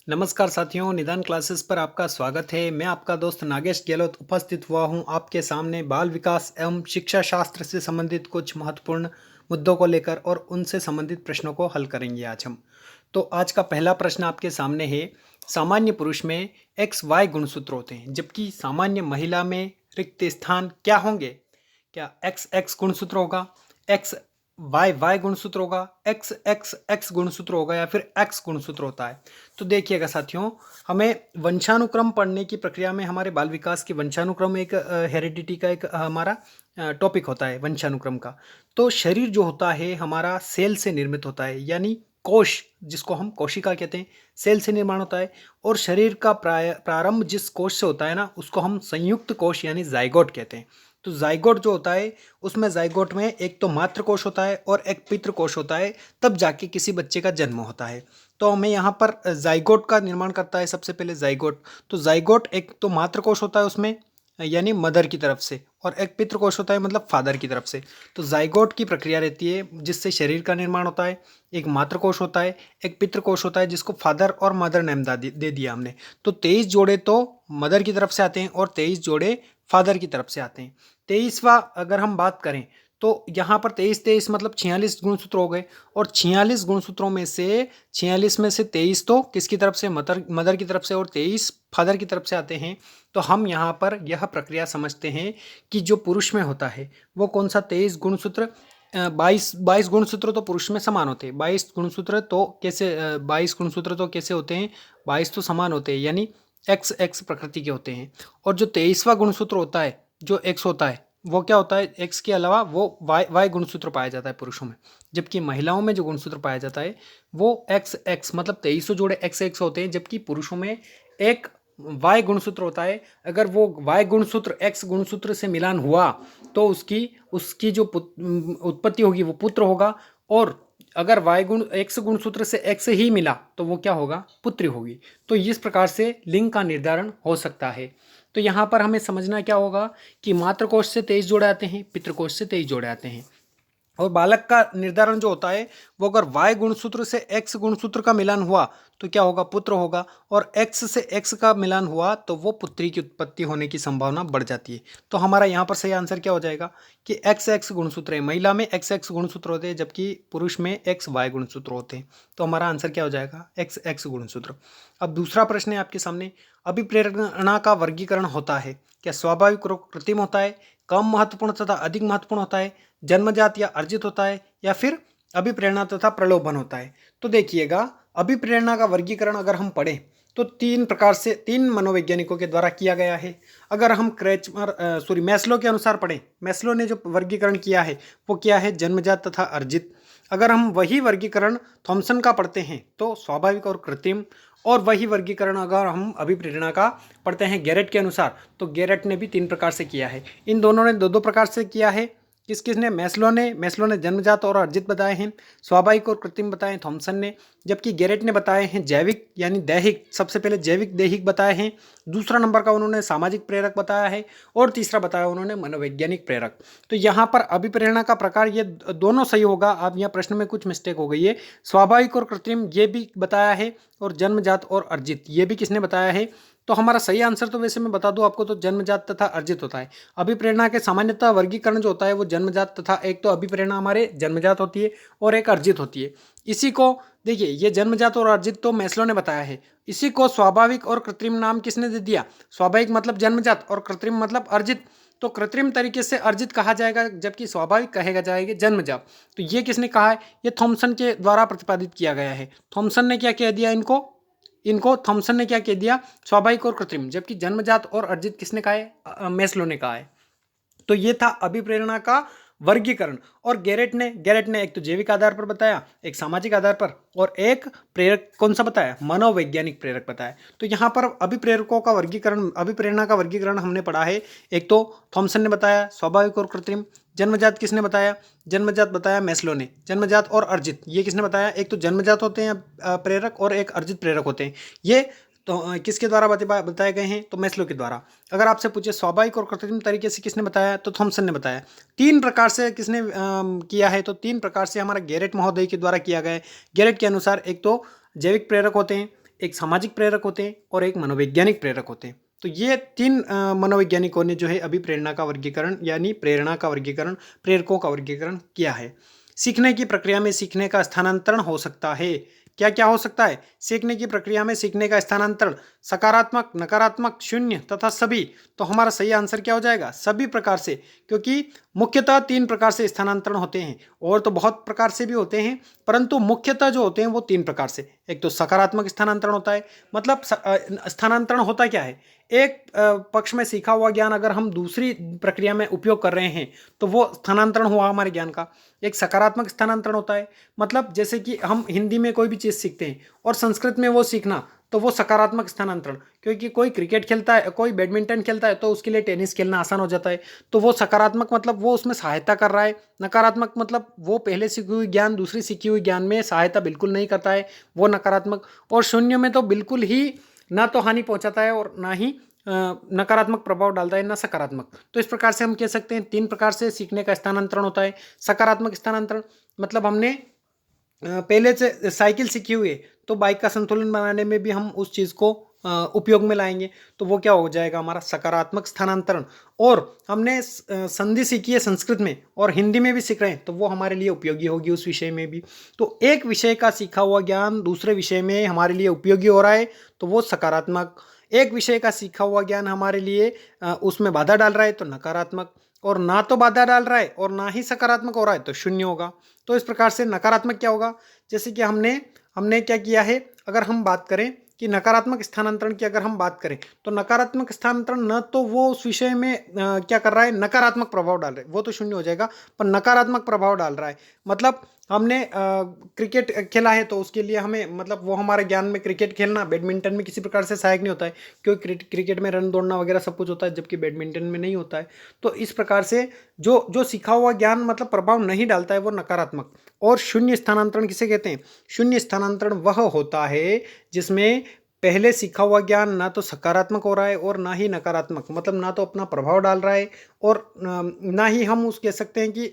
नमस्कार साथियों, निदान क्लासेस पर आपका स्वागत है। मैं आपका दोस्त नागेश गहलोत उपस्थित हुआ हूं आपके सामने बाल विकास एवं शिक्षा शास्त्र से संबंधित कुछ महत्वपूर्ण मुद्दों को लेकर और उनसे संबंधित प्रश्नों को हल करेंगे आज हम। तो आज का पहला प्रश्न आपके सामने है। सामान्य पुरुष में एक्स वाई गुणसूत्र होते हैं, जबकि सामान्य महिला में रिक्त स्थान क्या होंगे? क्या एक्स एक्स गुणसूत्र होगा, एक्स वाई वाई गुणसूत्र होगा, एक्स एक्स एक्स गुणसूत्र होगा, या फिर एक्स गुणसूत्र होता है? तो देखिएगा साथियों, हमें वंशानुक्रम पढ़ने की प्रक्रिया में हमारे बाल विकास की वंशानुक्रम एक हेरिडिटी का एक हमारा टॉपिक होता है वंशानुक्रम का। तो शरीर जो होता है हमारा सेल से निर्मित होता है, यानी कोश, जिसको हम कोशिका कहते हैं, सेल से निर्माण होता है। और शरीर का प्रारंभ जिस कोश से होता है ना, उसको हम संयुक्त कोश यानी जाइगोट कहते हैं। तो जाइगोट जो होता है, उसमें जाइगोट में एक तो मातृ कोश होता है और एक पितृ कोश होता है, तब जाके किसी बच्चे का जन्म होता है। तो हमें यहाँ पर जाइगोट का निर्माण करता है सबसे पहले जाइगोट। तो जाइगोट एक तो मातृ कोश होता है उसमें, यानी मदर की तरफ से, और एक पितृ कोश होता है मतलब फादर की तरफ से। तो जाइगोट की प्रक्रिया रहती है जिससे शरीर का निर्माण होता है। एक मातृ कोश होता है, एक पितृ कोश होता है, जिसको फादर और मदर नेम दे दिया हमने। तो 23 जोड़े तो मदर की तरफ से आते हैं और 23 जोड़े फादर की तरफ से आते हैं। 23वां अगर हम बात करें तो यहाँ पर 23 मतलब 46 गुणसूत्र हो गए। और 46 गुणसूत्रों में से 46 में से 23 तो किसकी तरफ से, मदर की तरफ से, और 23 फादर की तरफ से आते हैं। तो हम यहाँ पर यह प्रक्रिया समझते हैं कि जो पुरुष में होता है वो कौन सा 23 गुणसूत्र, 22 गुणसूत्र तो पुरुष में समान होते हैं। 22 गुणसूत्र तो कैसे होते हैं? 22 तो समान होते हैं, यानी एक्स एक्स प्रकृति के होते हैं। और जो 23वां गुणसूत्र होता है, जो एक्स होता है, वो क्या होता है? एक्स के अलावा वो वाई वाई गुणसूत्र पाया जाता है पुरुषों में। जबकि महिलाओं में जो गुणसूत्र पाया जाता है वो एक्स एक्स मतलब 23 जोड़े एक्स एक्स होते हैं, जबकि पुरुषों में एक वाई गुणसूत्र होता है। अगर वो वाई गुणसूत्र एक्स गुणसूत्र से मिलान हुआ तो उसकी उसकी जो उत्पत्ति होगी वो पुत्र होगा। और अगर वाई गुण एक्स गुणसूत्र से एक्स ही मिला तो वो क्या होगा? पुत्री होगी। तो इस प्रकार से लिंग का निर्धारण हो सकता है। तो यहाँ पर हमें समझना क्या होगा कि मातृकोश से 23 जोड़े आते हैं, पितृकोश से 23 जोड़े आते हैं। और बालक का निर्धारण जो होता है वो अगर वाई गुणसूत्र से एक्स गुणसूत्र का मिलान हुआ तो क्या होगा? पुत्र होगा। और एक्स से एक्स का मिलान हुआ तो वो पुत्री की उत्पत्ति होने की संभावना बढ़ जाती है। तो हमारा यहाँ पर सही आंसर क्या हो जाएगा कि एक्स एक्स गुणसूत्र है। महिला में एक्स एक्स गुणसूत्र होते हैं, जबकि पुरुष में एक्स वाई गुणसूत्र होते हैं। तो हमारा आंसर क्या हो जाएगा? एक्स एक्स गुणसूत्र। अब दूसरा प्रश्न है आपके सामने। अभिप्रेरणा का वर्गीकरण होता है, क्या स्वाभाविक और कृत्रिम होता है, कम महत्वपूर्ण तथा अधिक महत्वपूर्ण होता है, जन्मजात या अर्जित होता है, या फिर अभिप्रेरणा तथा प्रलोभन होता है? तो देखिएगा, अभिप्रेरणा का वर्गीकरण अगर हम पढ़ें तो तीन प्रकार से, तीन मनोवैज्ञानिकों के द्वारा किया गया है। अगर हम मैस्लो के अनुसार पढ़ें, मैस्लो ने जो वर्गीकरण किया है वो क्या है? जन्मजात तथा अर्जित। अगर हम वही वर्गीकरण थॉमसन का पढ़ते हैं तो स्वाभाविक और कृत्रिम। और वही वर्गीकरण अगर हम अभिप्रेरणा का पढ़ते हैं गैरेट के अनुसार, तो गैरेट ने भी तीन प्रकार से किया है। इन दोनों ने दो दो प्रकार से किया है। किस किसने? मैस्लो ने जन्मजात और अर्जित बताए हैं, स्वाभाविक और कृत्रिम बताए थॉमसन ने। जबकि गैरेट ने बताए हैं जैविक यानी दैहिक, सबसे पहले जैविक दैहिक बताए हैं, दूसरा नंबर का उन्होंने सामाजिक प्रेरक बताया है, और तीसरा बताया उन्होंने मनोवैज्ञानिक प्रेरक। तो यहाँ पर अभिप्रेरणा का प्रकार ये दोनों सही होगा। अब यहाँ प्रश्न में कुछ मिस्टेक हो गई है। स्वाभाविक और कृत्रिम ये भी बताया है, और जन्मजात और अर्जित ये भी किसने बताया है? तो हमारा सही आंसर तो वैसे मैं बता दूं आपको, तो जन्मजात तथा अर्जित होता है। अभिप्रेरणा के सामान्यतः वर्गीकरण जो होता है वो जन्मजात तथा, एक तो अभिप्रेरणा हमारे जन्मजात होती है और एक अर्जित होती है। इसी को देखिए, ये जन्मजात और अर्जित तो मैस्लो ने बताया है। इसी को स्वाभाविक और कृत्रिम नाम किसने दे दिया? स्वाभाविक मतलब जन्मजात और कृत्रिम मतलब अर्जित। तो कृत्रिम तरीके से अर्जित कहा जाएगा, जबकि स्वाभाविक कहेगा जाएगा जन्मजात। तो ये किसने कहा है? ये थॉमसन के द्वारा प्रतिपादित किया गया है। थॉमसन ने क्या कह दिया इनको? थॉमसन ने क्या कह दिया? स्वाभाविक और कृत्रिम। जबकि जन्मजात और अर्जित किसने कहा है? मैस्लो ने कहा है। तो ये था अभिप्रेरणा का वर्गीकरण। और गैरेट ने एक तो जैविक आधार पर बताया, एक सामाजिक आधार पर, और एक प्रेरक कौन सा बताया? मनोवैज्ञानिक प्रेरक बताया। तो यहाँ पर अभिप्रेरकों का वर्गीकरण, अभिप्रेरणा का वर्गीकरण हमने पढ़ा है। एक तो थॉमसन ने बताया स्वाभाविक और कृत्रिम। जन्मजात किसने बताया? जन्मजात बताया मैस्लो ने। जन्मजात और अर्जित ये किसने बताया? एक तो जन्मजात होते हैं प्रेरक, और एक अर्जित प्रेरक होते हैं। ये तो किसके द्वारा बताए गए हैं? तो मैस्लो के द्वारा। अगर आपसे पूछे स्वाभाविक और कृत्रिम तरीके से किसने बताया, तो थॉमसन ने बताया। तीन प्रकार से किसने किया है? तो तीन प्रकार से हमारा गैरेट महोदय के द्वारा किया गया है। गैरेट के अनुसार एक तो जैविक प्रेरक होते हैं, एक सामाजिक प्रेरक होते हैं और एक मनोवैज्ञानिक प्रेरक होते हैं। तो ये 3 मनोवैज्ञानिकों ने जो है अभी प्रेरणा का वर्गीकरण यानी प्रेरणा का वर्गीकरण, प्रेरकों का वर्गीकरण किया है। सीखने की प्रक्रिया में सीखने का स्थानांतरण हो सकता है। क्या क्या हो सकता है? सीखने की प्रक्रिया में सीखने का स्थानांतरण सकारात्मक, नकारात्मक, शून्य तथा सभी। तो हमारा सही आंसर क्या हो जाएगा? सभी प्रकार से, क्योंकि मुख्यतः 3 प्रकार से स्थानांतरण होते हैं, और तो बहुत प्रकार से भी होते हैं, परंतु मुख्यतः जो होते हैं वो 3 प्रकार से। एक तो सकारात्मक स्थानांतरण होता है, मतलब स्थानांतरण होता क्या है? एक पक्ष में सीखा हुआ ज्ञान अगर हम दूसरी प्रक्रिया में उपयोग कर रहे हैं तो वो स्थानांतरण हुआ हमारे ज्ञान का। एक सकारात्मक स्थानांतरण होता है, मतलब जैसे कि हम हिंदी में कोई भी चीज़ सीखते हैं और संस्कृत में वो सीखना, तो वो सकारात्मक स्थानांतरण, क्योंकि कोई क्रिकेट खेलता है, कोई बैडमिंटन खेलता है तो उसके लिए टेनिस खेलना आसान हो जाता है, तो वो सकारात्मक मतलब वो उसमें सहायता कर रहा है। नकारात्मक मतलब वो पहले सीखी हुई ज्ञान दूसरी सीखी हुई ज्ञान में सहायता बिल्कुल नहीं करता है, वो नकारात्मक। और शून्य में तो बिल्कुल ही ना तो हानि पहुंचाता है और ना ही नकारात्मक प्रभाव डालता है, ना सकारात्मक। तो इस प्रकार से हम कह सकते हैं 3 प्रकार से सीखने का स्थानांतरण होता है। सकारात्मक स्थानांतरण मतलब हमने पहले से साइकिल सीखी हुई है तो बाइक का संतुलन बनाने में भी हम उस चीज़ को उपयोग में लाएंगे, तो वो क्या हो जाएगा? हमारा सकारात्मक स्थानांतरण। और हमने संधि सीखी है संस्कृत में और हिंदी में भी सीख रहे हैं, तो वो हमारे लिए उपयोगी होगी उस विषय में भी। तो एक विषय का सीखा हुआ ज्ञान दूसरे विषय में हमारे लिए उपयोगी हो रहा है तो वो सकारात्मक। एक विषय का सीखा हुआ ज्ञान हमारे लिए उसमें बाधा डाल रहा है तो नकारात्मक। और ना तो बाधा डाल रहा है और ना ही सकारात्मक हो रहा है तो शून्य होगा। तो इस प्रकार से नकारात्मक क्या होगा? जैसे कि हमने हमने क्या किया है, अगर हम बात करें कि नकारात्मक स्थानांतरण की अगर हम बात करें तो नकारात्मक स्थानांतरण न तो वो उस विषय में क्या कर रहा है, नकारात्मक प्रभाव डाल रहा है, वो तो शून्य हो जाएगा, पर नकारात्मक प्रभाव डाल रहा है। मतलब हमने क्रिकेट खेला है तो उसके लिए हमें मतलब वो हमारे ज्ञान में क्रिकेट खेलना बैडमिंटन में किसी प्रकार से सहायक नहीं होता है, क्योंकि क्रिकेट में रन दौड़ना वगैरह सब कुछ होता है जबकि बैडमिंटन में नहीं होता है। तो इस प्रकार से जो जो सीखा हुआ ज्ञान मतलब प्रभाव नहीं डालता है वो नकारात्मक। और शून्य स्थानांतरण किसे कहते हैं? शून्य स्थानांतरण वह होता है जिसमें पहले सीखा हुआ ज्ञान ना तो सकारात्मक हो रहा है और ना ही नकारात्मक, मतलब ना तो अपना प्रभाव डाल रहा है और ना ही हम उस कह सकते हैं कि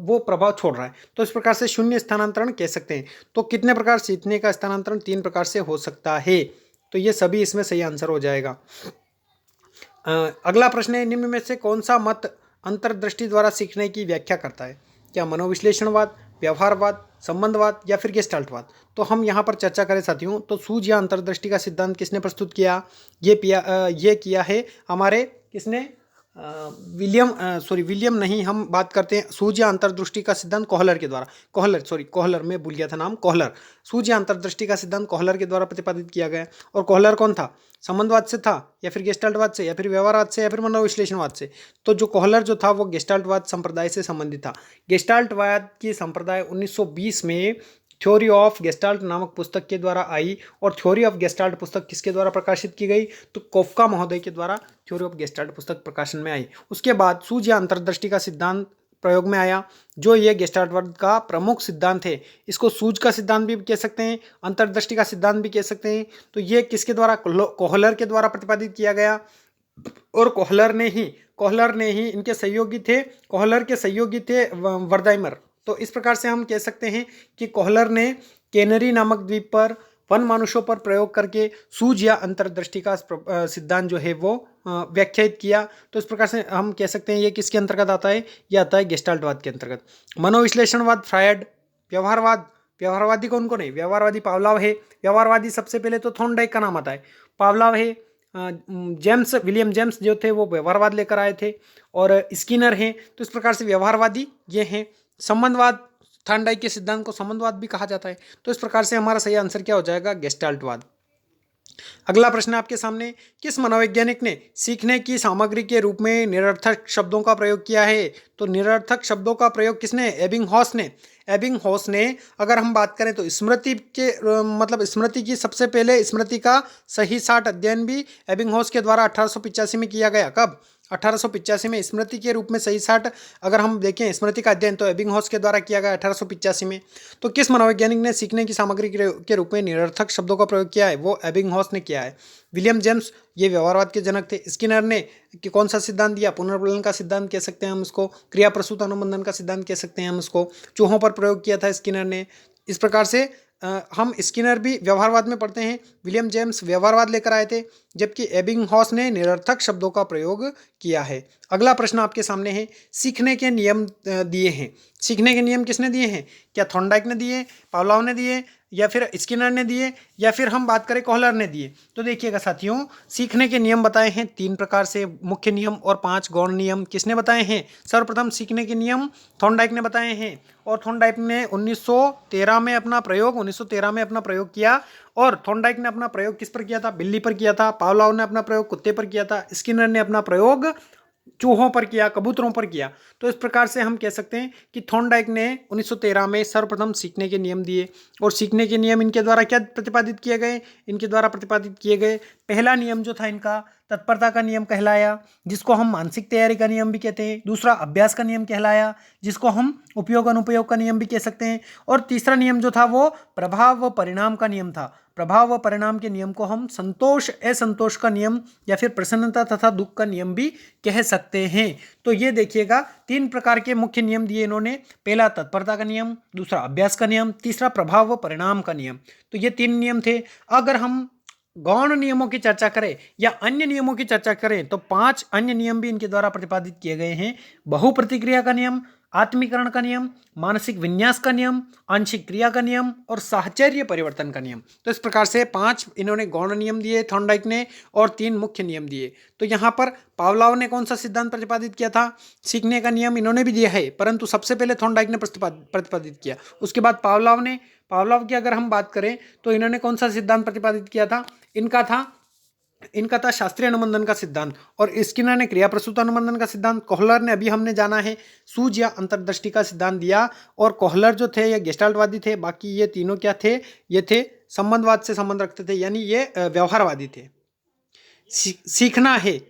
वो प्रभाव छोड़ रहा है। तो इस प्रकार से शून्य स्थानांतरण कह सकते हैं। तो कितने प्रकार सीखने का स्थानांतरण? 3 प्रकार से हो सकता है। तो ये सभी इसमें सही आंसर हो जाएगा। अगला प्रश्न है, निम्न में से कौन सा मत अंतर्दृष्टि द्वारा सीखने की व्याख्या करता है? क्या मनोविश्लेषणवाद, व्यवहारवाद, संबंधवाद या फिर गेस्टाल्टवाद? तो हम यहाँ पर चर्चा करें साथियों, तो सूझ या अंतर्दृष्टि का सिद्धांत किसने प्रस्तुत किया? ये किया है हमारे किसने? विलियम नहीं, हम बात करते हैं सूझ या अंतर्दृष्टि का सिद्धांत कोहलर के द्वारा। कोहलर, मैं भूल गया था नाम, कोहलर। सूझ या अंतर्दृष्टि का सिद्धांत कोहलर के द्वारा प्रतिपादित किया गया। और कोहलर कौन था? संबंधवाद से था या फिर गेस्टाल्टवाद से या फिर व्यवहारवाद से या फिर मनोविश्लेषणवाद से? तो जो कोहलर जो था वो गेस्टाल्टवाद संप्रदाय से संबंधित था। गेस्टाल्टवाद की संप्रदाय 1920 में थ्योरी ऑफ गेस्टाल्ट नामक पुस्तक के द्वारा आई। और थ्योरी ऑफ गेस्टाल्ट पुस्तक किसके द्वारा प्रकाशित की गई? तो कोफ्का महोदय के द्वारा थ्योरी ऑफ गेस्टाल्ट पुस्तक प्रकाशन में आई। उसके बाद सूझ या अंतर्दृष्टि का सिद्धांत प्रयोग में आया, जो ये गेस्टाल्टवाद का प्रमुख सिद्धांत है। इसको सूझ का सिद्धांत भी कह सकते हैं, अंतर्दृष्टि का सिद्धांत भी कह सकते हैं। तो ये किसके द्वारा? कोहलर के द्वारा प्रतिपादित किया गया। और कोहलर ने ही इनके सहयोगी थे, कोहलर के सहयोगी थे वर्दाइमर। तो इस प्रकार से हम कह सकते हैं कि कोहलर ने कैनरी नामक द्वीप पर वन मानुषों पर प्रयोग करके सूझ या अंतर्दृष्टि का सिद्धांत जो है वो व्याख्यायित किया। तो इस प्रकार से हम कह सकते हैं ये किसके अंतर्गत आता है? ये आता है गेस्टाल्टवाद के अंतर्गत। मनोविश्लेषणवाद फ्रायड। व्यवहारवादी कौन है? व्यवहारवादी पावलाव है। व्यवहारवादी सबसे पहले तो थॉर्नडाइक का नाम आता है, पावलाव है, विलियम जेम्स जो थे वो व्यवहारवाद लेकर आए थे, और स्किनर हैं। तो इस प्रकार से व्यवहारवादी ये हैं। संबंधवाद, थॉर्नडाइक के सिद्धांत को संबंधवाद भी कहा जाता है। तो इस प्रकार से हमारा सही आंसर क्या हो जाएगा? गेस्टाल्टवाद। अगला प्रश्न आपके सामने, किस मनोवैज्ञानिक ने सीखने की सामग्री के रूप में निरर्थक शब्दों का प्रयोग किया है? तो निरर्थक शब्दों का प्रयोग किसने? एबिंगहॉस ने। एबिंगहॉस ने अगर हम बात करें तो स्मृति के मतलब स्मृति की सबसे पहले स्मृति का सही साठ अध्ययन भी एबिंगहॉस के द्वारा 1885 में किया गया। कब? 1885 में स्मृति के रूप में सही साठ अगर हम देखें स्मृति का अध्ययन तो एबिंगहॉस के द्वारा किया गया 1885 में। तो किस मनोवैज्ञानिक ने सीखने की सामग्री के रूप में निरर्थक शब्दों का प्रयोग किया है? वो एबिंगहॉस ने किया है। विलियम जेम्स ये व्यवहारवाद के जनक थे। स्किनर ने कि कौन सा सिद्धांत दिया? पुनर्बलन का सिद्धांत कह सकते हैं हम इसको, क्रिया प्रसूत अनुबंधन का सिद्धांत कह सकते हैं हम इसको। चूहों पर प्रयोग किया था स्किनर ने। इस प्रकार से हम स्किनर भी व्यवहारवाद में पढ़ते हैं, विलियम जेम्स व्यवहारवाद लेकर आए थे, जबकि एबिंगहॉस ने निरर्थक शब्दों का प्रयोग किया है। अगला प्रश्न आपके सामने है, सीखने के नियम दिए हैं। सीखने के नियम किसने दिए हैं? क्या थॉर्नडाइक ने दिए, पावलोव ने दिए, या फिर स्किनर ने दिए, या फिर हम बात करें कोहलर ने दिए? तो देखिएगा साथियों, सीखने के नियम बताए हैं 3 प्रकार से, मुख्य नियम और 5 गौण नियम। किसने बताए हैं? सर्वप्रथम सीखने के नियम थॉर्नडाइक ने बताए हैं, और थॉर्नडाइक ने 1913 में अपना प्रयोग किया। और थॉर्नडाइक ने अपना प्रयोग किस पर किया था? बिल्ली पर किया था। पावलोव ने अपना प्रयोग कुत्ते पर किया था। स्किनर ने अपना प्रयोग चूहों पर किया, कबूतरों पर किया। तो इस प्रकार से हम कह सकते हैं कि थॉर्नडाइक ने 1913 में सर्वप्रथम सीखने के नियम दिए। और सीखने के नियम इनके द्वारा क्या प्रतिपादित किए गए? इनके द्वारा प्रतिपादित किए गए पहला नियम जो था इनका, तत्परता का नियम कहलाया, जिसको हम मानसिक तैयारी का नियम भी कहते हैं। दूसरा अभ्यास का नियम कहलाया, जिसको हम उपयोग अनुपयोग का नियम भी कह सकते हैं। और तीसरा नियम जो था वो प्रभाव व परिणाम का नियम था। प्रभाव व परिणाम के नियम को हम संतोष असंतोष का नियम या फिर प्रसन्नता तथा दुख का नियम भी कह सकते हैं। तो ये देखिएगा 3 प्रकार के मुख्य नियम दिए इन्होंने। पहला तत्परता का नियम, दूसरा अभ्यास का नियम, तीसरा प्रभाव व परिणाम का नियम। तो ये 3 नियम थे। अगर हम गौण नियमों की चर्चा करें या अन्य नियमों की चर्चा करें तो 5 अन्य नियम भी इनके द्वारा प्रतिपादित किए गए हैं। बहुप्रतिक्रिया का नियम, आत्मीकरण का नियम, मानसिक विन्यास का नियम, आंशिक क्रिया का नियम और साहचर्य परिवर्तन का नियम। तो इस प्रकार से 5 इन्होंने गौण नियम दिए थॉर्नडाइक ने, और 3 मुख्य नियम दिए। तो यहाँ पर पावलोव ने कौन सा सिद्धांत प्रतिपादित किया था? सीखने का नियम इन्होंने भी दिया है, परंतु सबसे पहले थॉर्नडाइक ने प्रतिपादित किया। उसके बाद पावलोव की अगर हम बात करें तो इन्होंने कौन सा सिद्धांत प्रतिपादित किया था? इनका था शास्त्रीय अनुबंधन का सिद्धांत। और स्किनर ने क्रिया प्रसूत अनुबंधन का सिद्धांत। कोहलर ने अभी हमने जाना है सूझ या अंतर्दृष्टि का सिद्धांत दिया। और कोहलर जो थे ये गेस्टाल्टवादी थे, बाकी ये तीनों क्या थे? ये थे संबंधवाद से संबंध रखते थे, यानी ये व्यवहारवादी थे। सीखना है,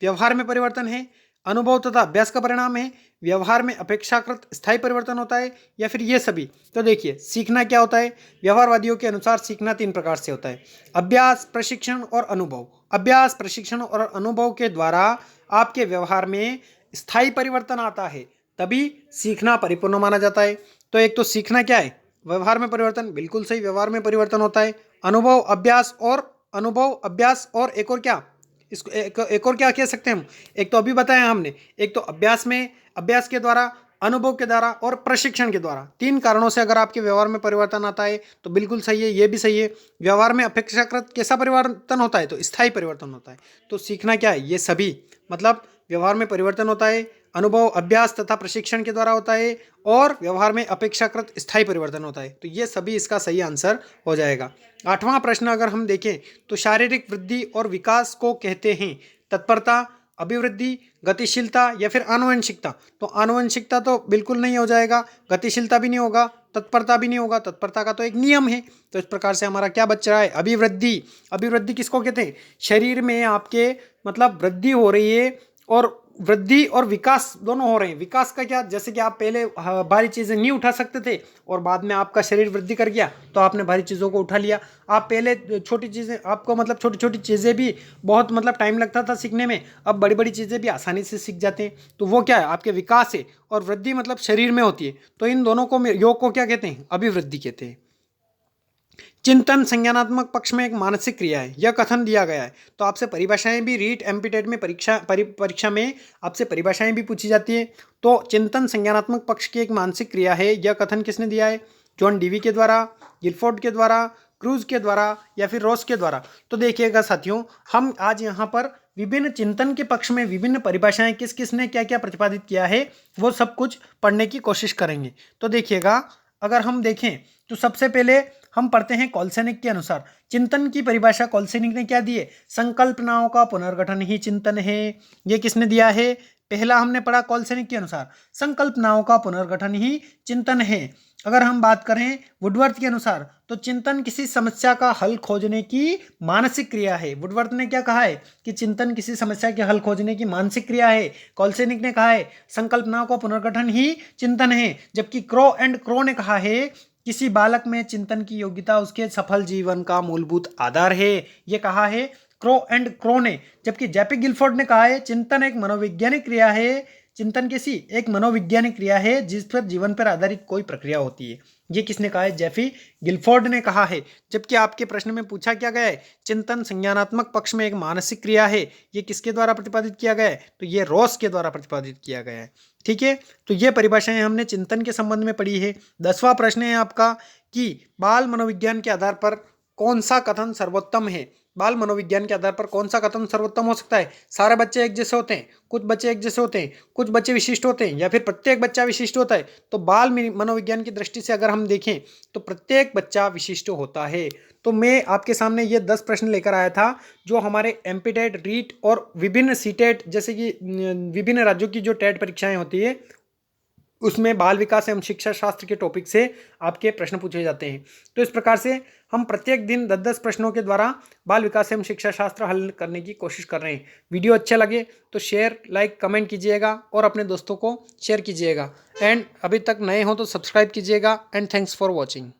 व्यवहार में परिवर्तन है, अनुभव तथा अभ्यास का परिणाम है, व्यवहार में अपेक्षाकृत स्थायी परिवर्तन होता है, या फिर ये सभी। तो देखिए सीखना क्या होता है? व्यवहारवादियों के अनुसार सीखना 3 प्रकार से होता है, अभ्यास, प्रशिक्षण और अनुभव। अभ्यास, प्रशिक्षण और अनुभव के द्वारा आपके व्यवहार में स्थायी परिवर्तन आता है, तभी सीखना परिपूर्ण माना जाता है। तो एक तो सीखना क्या है? व्यवहार में परिवर्तन, बिल्कुल सही, व्यवहार में परिवर्तन होता है। अनुभव, अभ्यास और एक और क्या? इसको एक और क्या कह सकते हैं हम? एक तो अभी बताया हमने, एक तो अभ्यास के द्वारा, अनुभव के द्वारा और प्रशिक्षण के द्वारा। 3 कारणों से अगर आपके व्यवहार में परिवर्तन आता है तो बिल्कुल सही है, ये भी सही है। व्यवहार में अपेक्षाकृत कैसा परिवर्तन होता है? तो स्थायी परिवर्तन होता है। तो सीखना क्या है? ये सभी, मतलब व्यवहार में परिवर्तन होता है, अनुभव, अभ्यास तथा प्रशिक्षण के द्वारा होता है, और व्यवहार में अपेक्षाकृत स्थायी परिवर्तन होता है। तो ये सभी इसका सही आंसर हो जाएगा। 8वां प्रश्न अगर हम देखें तो शारीरिक वृद्धि और विकास को कहते हैं तत्परता, अभिवृद्धि, गतिशीलता या फिर आनुवंशिकता। तो आनुवंशिकता तो बिल्कुल नहीं हो जाएगा, गतिशीलता भी नहीं होगा, तत्परता भी नहीं होगा, तत्परता का तो एक नियम है। तो इस प्रकार से हमारा क्या बच रहा है? अभिवृद्धि। अभिवृद्धि किसको कहते हैं? शरीर में आपके मतलब वृद्धि हो रही है, और वृद्धि और विकास दोनों हो रहे हैं। विकास का क्या? जैसे कि आप पहले भारी चीज़ें नहीं उठा सकते थे और बाद में आपका शरीर वृद्धि कर गया तो आपने भारी चीज़ों को उठा लिया। आप पहले छोटी चीज़ें, आपको मतलब छोटी छोटी चीज़ें भी बहुत मतलब टाइम लगता था सीखने में, अब बड़ी बड़ी चीज़ें भी आसानी से सीख जाते हैं। तो वो क्या है? आपके विकास है, और वृद्धि मतलब शरीर में होती है। तो इन दोनों को योग को क्या कहते हैं? अभिवृद्धि कहते हैं। चिंतन संज्ञानात्मक पक्ष में एक मानसिक क्रिया है, यह कथन दिया गया है। तो आपसे परिभाषाएं भी रीट एमपीटेट में परीक्षा में आपसे परिभाषाएं भी पूछी जाती है। तो चिंतन संज्ञानात्मक पक्ष की एक मानसिक क्रिया है, यह कथन किसने दिया है? जॉन डीवी के द्वारा, गिलफोर्ड के द्वारा, क्रूज के द्वारा या फिर रॉस के द्वारा। तो देखिएगा साथियों, हम आज यहाँ पर विभिन्न चिंतन के पक्ष में विभिन्न परिभाषाएं किसने क्या क्या प्रतिपादित किया है वो सब कुछ पढ़ने की कोशिश करेंगे। तो देखिएगा, अगर हम देखें तो सबसे पहले हम पढ़ते हैं कॉलसेनिक के अनुसार। चिंतन की परिभाषा कॉलसेनिक ने क्या दी है? संकल्पनाओं का पुनर्गठन ही चिंतन है। ये किसने दिया है? पहला हमने पढ़ा कॉलसेनिक के अनुसार, संकल्पनाओं का पुनर्गठन ही चिंतन है। अगर हम बात करें वुडवर्थ के अनुसार तो चिंतन किसी समस्या का हल खोजने की मानसिक क्रिया है। वुडवर्थ ने क्या कहा है? कि चिंतन किसी समस्या के हल खोजने की मानसिक क्रिया है। कॉलसेनिक ने कहा है संकल्पनाओं का पुनर्गठन ही चिंतन है। जबकि क्रो ने कहा है किसी बालक में चिंतन की योग्यता उसके सफल जीवन का मूलभूत आधार है। ये कहा है क्रो ने। जबकि जेपी गिलफोर्ड ने कहा है चिंतन एक मनोवैज्ञानिक क्रिया है। चिंतन किसी एक मनोवैज्ञानिक क्रिया है जिस पर जीवन पर आधारित कोई प्रक्रिया होती है। ये किसने कहा है? जेफी गिलफोर्ड ने कहा है। जबकि आपके प्रश्न में पूछा क्या गया है? चिंतन संज्ञानात्मक पक्ष में एक मानसिक क्रिया है, ये किसके द्वारा प्रतिपादित किया गया है? तो ये रॉस के द्वारा प्रतिपादित किया गया है। ठीक है, तो ये परिभाषाएं हमने चिंतन के संबंध में पढ़ी है। 10वां प्रश्न है आपका कि बाल मनोविज्ञान के आधार पर कौन सा कथन सर्वोत्तम है? बाल मनोविज्ञान के आधार पर कौन सा कथन सर्वोत्तम हो सकता है? सारे बच्चे एक जैसे होते हैं, कुछ बच्चे एक जैसे होते हैं, कुछ बच्चे विशिष्ट होते हैं, या फिर प्रत्येक बच्चा विशिष्ट होता है? तो बाल मनोविज्ञान की दृष्टि से अगर हम देखें तो प्रत्येक बच्चा विशिष्ट होता है। तो मैं आपके सामने ये 10 प्रश्न लेकर आया था जो हमारे एमपीटेट, रीट और विभिन्न सीटेट जैसे कि विभिन्न राज्यों की जो टेट परीक्षाएं होती है उसमें बाल विकास एवं शिक्षा शास्त्र के टॉपिक से आपके प्रश्न पूछे जाते हैं। तो इस प्रकार से हम प्रत्येक दिन 10-10 प्रश्नों के द्वारा बाल विकास एवं शिक्षा शास्त्र हल करने की कोशिश कर रहे हैं। वीडियो अच्छा लगे तो शेयर, लाइक, कमेंट कीजिएगा और अपने दोस्तों को शेयर कीजिएगा। एंड अभी तक नए हो तो सब्सक्राइब कीजिएगा। And thanks for watching.